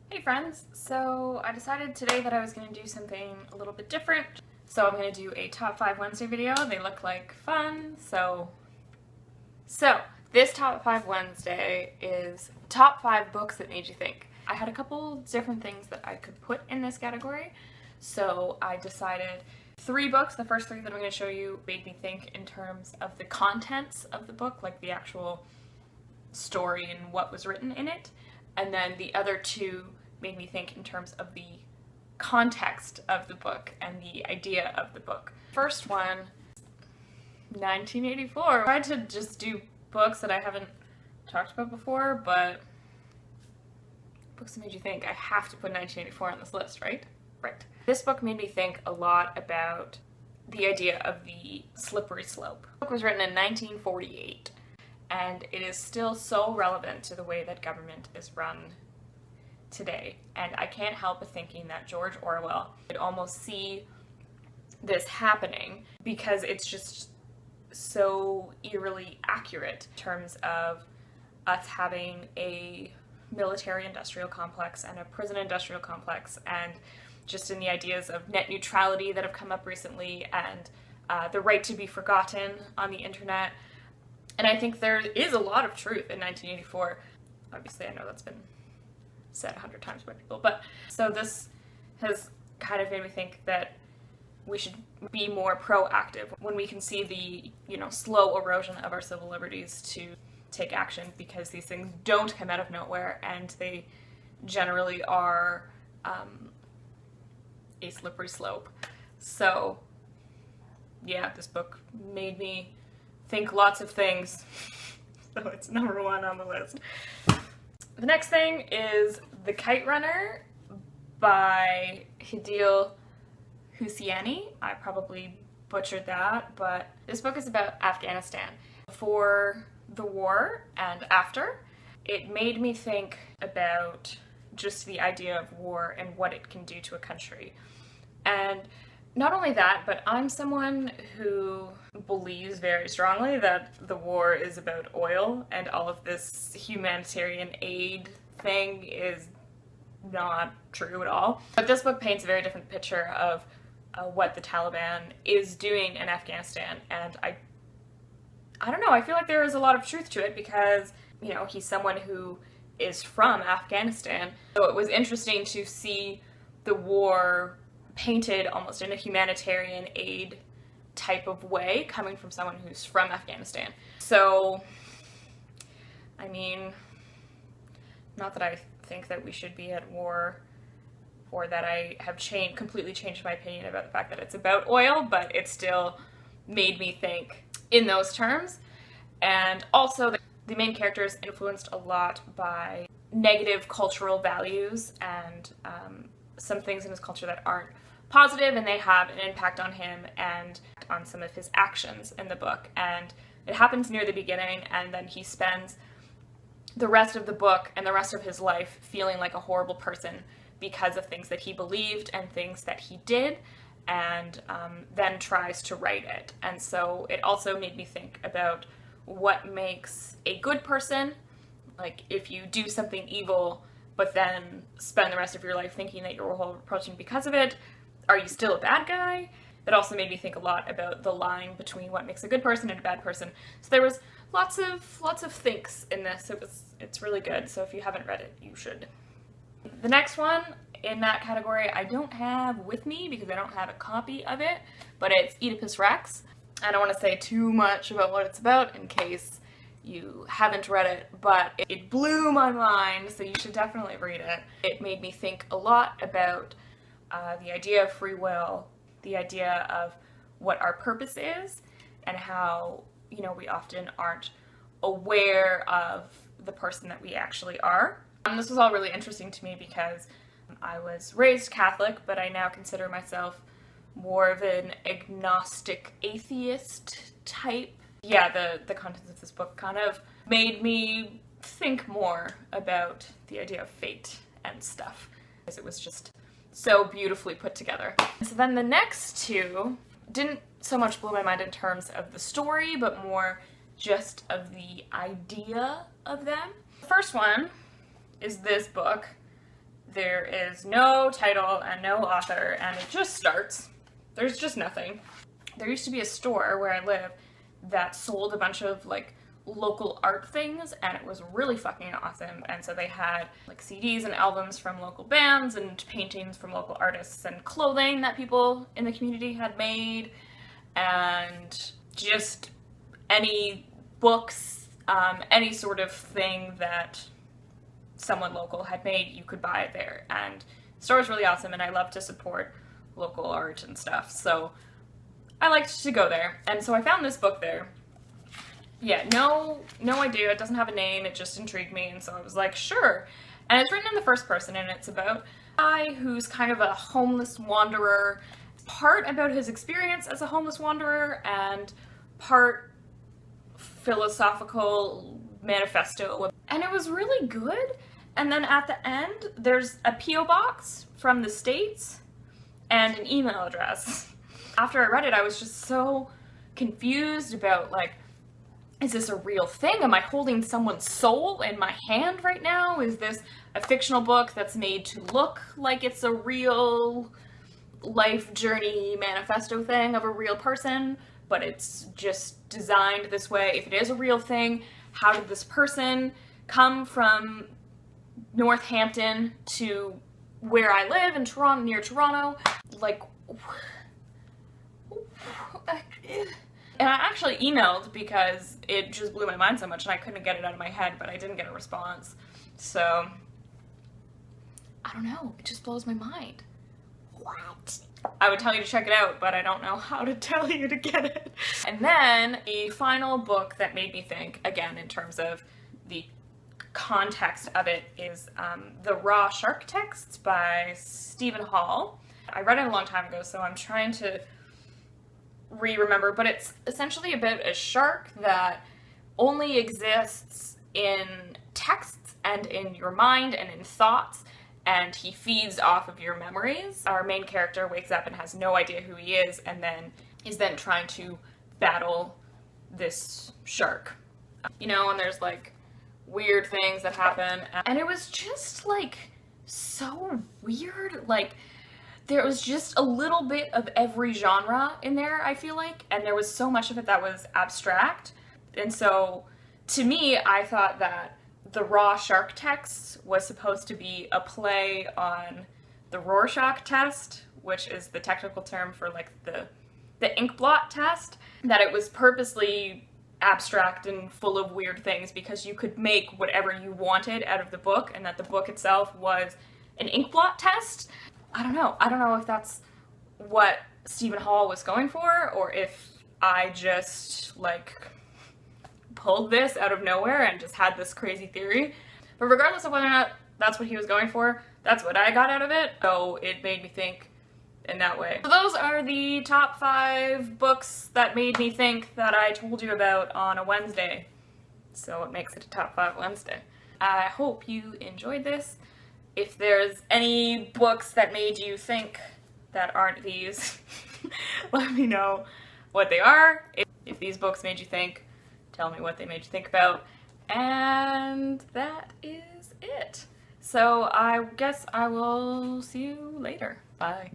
Hey friends, so I decided today that I was going to do something a little bit different. So I'm going to do a top 5 Wednesday video. They look like fun, so this top 5 Wednesday is top 5 books that made you think. I had a couple different things that I could put in this category, so I decided 3 books. The first 3 that I'm going to show you made me think in terms of the contents of the book, like the actual story and what was written in it. And then the other 2 made me think in terms of the context of the book and the idea of the book. First one, 1984. I tried to just do books that I haven't talked about before, but books that made you think. I have to put 1984 on this list, right? Right. This book made me think a lot about the idea of the slippery slope. The book was written in 1948. And it is still so relevant to the way that government is run today. And I can't help but thinking that George Orwell could almost see this happening because it's just so eerily accurate in terms of us having a military-industrial complex and a prison-industrial complex, and just in the ideas of net neutrality that have come up recently, and the right to be forgotten on the internet. And I think there is a lot of truth in 1984. Obviously, I know that's been said 100 times by people, but so this has kind of made me think that we should be more proactive when we can see the, slow erosion of our civil liberties to take action, because these things don't come out of nowhere and they generally are a slippery slope. So, yeah, this book made me think lots of things, so it's number 1 on the list. The next thing is The Kite Runner by Hidil Husseini. I probably butchered that, but this book is about Afghanistan. Before the war and after, it made me think about just the idea of war and what it can do to a country. And not only that, but I'm someone who believes very strongly that the war is about oil, and all of this humanitarian aid thing is not true at all. But this book paints a very different picture of what the Taliban is doing in Afghanistan, and I don't know, I feel like there is a lot of truth to it because, he's someone who is from Afghanistan. So it was interesting to see the war painted almost in a humanitarian aid type of way coming from someone who's from Afghanistan. So, I mean, not that I think that we should be at war or that I have completely changed my opinion about the fact that it's about oil, but it still made me think in those terms. And also, the main character is influenced a lot by negative cultural values and some things in his culture that aren't positive, and they have an impact on him and on some of his actions in the book. And it happens near the beginning, and then he spends the rest of the book and the rest of his life feeling like a horrible person because of things that he believed and things that he did, and then tries to right it. And so it also made me think about what makes a good person. Like, if you do something evil but then spend the rest of your life thinking that you're a horrible person because of it, are you still a bad guy? It also made me think a lot about the line between what makes a good person and a bad person. So there was lots of thinks in this. It's really good, so if you haven't read it, you should. The next one in that category I don't have with me because I don't have a copy of it, but it's Oedipus Rex. I don't want to say too much about what it's about in case you haven't read it, but it blew my mind, so you should definitely read it. It made me think a lot about the idea of free will, the idea of what our purpose is, and how, we often aren't aware of the person that we actually are. This was all really interesting to me because I was raised Catholic, but I now consider myself more of an agnostic atheist type. Yeah, the contents of this book kind of made me think more about the idea of fate and stuff, because it was just so beautifully put together. So then the next 2 didn't so much blow my mind in terms of the story, but more just of the idea of them. The first one is this book, there is no title and no author, and it just starts. There's just nothing. There used to be a store where I live that sold a bunch of like local art things, and it was really fucking awesome. And so they had like CDs and albums from local bands and paintings from local artists and clothing that people in the community had made, and just any books, any sort of thing that someone local had made, you could buy it there. And the store was really awesome, and I love to support local art and stuff, so I liked to go there. And so I found this book there. Yeah, no idea, it doesn't have a name, it just intrigued me, and so I was like, sure. And it's written in the first person, and it's about a guy who's kind of a homeless wanderer, part about his experience as a homeless wanderer, and part philosophical manifesto. And it was really good. And then at the end, there's a P.O. box from the States and an email address. After I read it, I was just so confused about, like, is this a real thing? Am I holding someone's soul in my hand right now? Is this a fictional book that's made to look like it's a real life journey manifesto thing of a real person, but it's just designed this way? If it is a real thing, how did this person come from Northampton to where I live in Toronto, near Toronto? Like, and I actually emailed because it just blew my mind so much and I couldn't get it out of my head, but I didn't get a response. So, I don't know, it just blows my mind. What? I would tell you to check it out, but I don't know how to tell you to get it. And then the final book that made me think, again in terms of the context of it, is The Raw Shark Texts by Stephen Hall. I read it a long time ago, so I'm trying to remember, but it's essentially about a shark that only exists in texts and in your mind and in thoughts, and he feeds off of your memories. Our main character wakes up and has no idea who he is, and then is then trying to battle this shark. You know, and there's like weird things that happen, and it was just like so weird. Like, there was just a little bit of every genre in there, I feel like, and there was so much of it that was abstract. And so, to me, I thought that The Raw Shark Texts was supposed to be a play on the Rorschach test, which is the technical term for like the ink blot test, that it was purposely abstract and full of weird things because you could make whatever you wanted out of the book, and that the book itself was an ink blot test. I don't know if that's what Stephen Hall was going for, or if I just like pulled this out of nowhere and just had this crazy theory. But regardless of whether or not that's what he was going for, that's what I got out of it, so it made me think in that way. So those are the top 5 books that made me think that I told you about on a Wednesday. So it makes it a top 5 Wednesday. I hope you enjoyed this. If there's any books that made you think that aren't these, let me know what they are. If these books made you think, tell me what they made you think about. And that is it. So I guess I will see you later. Bye.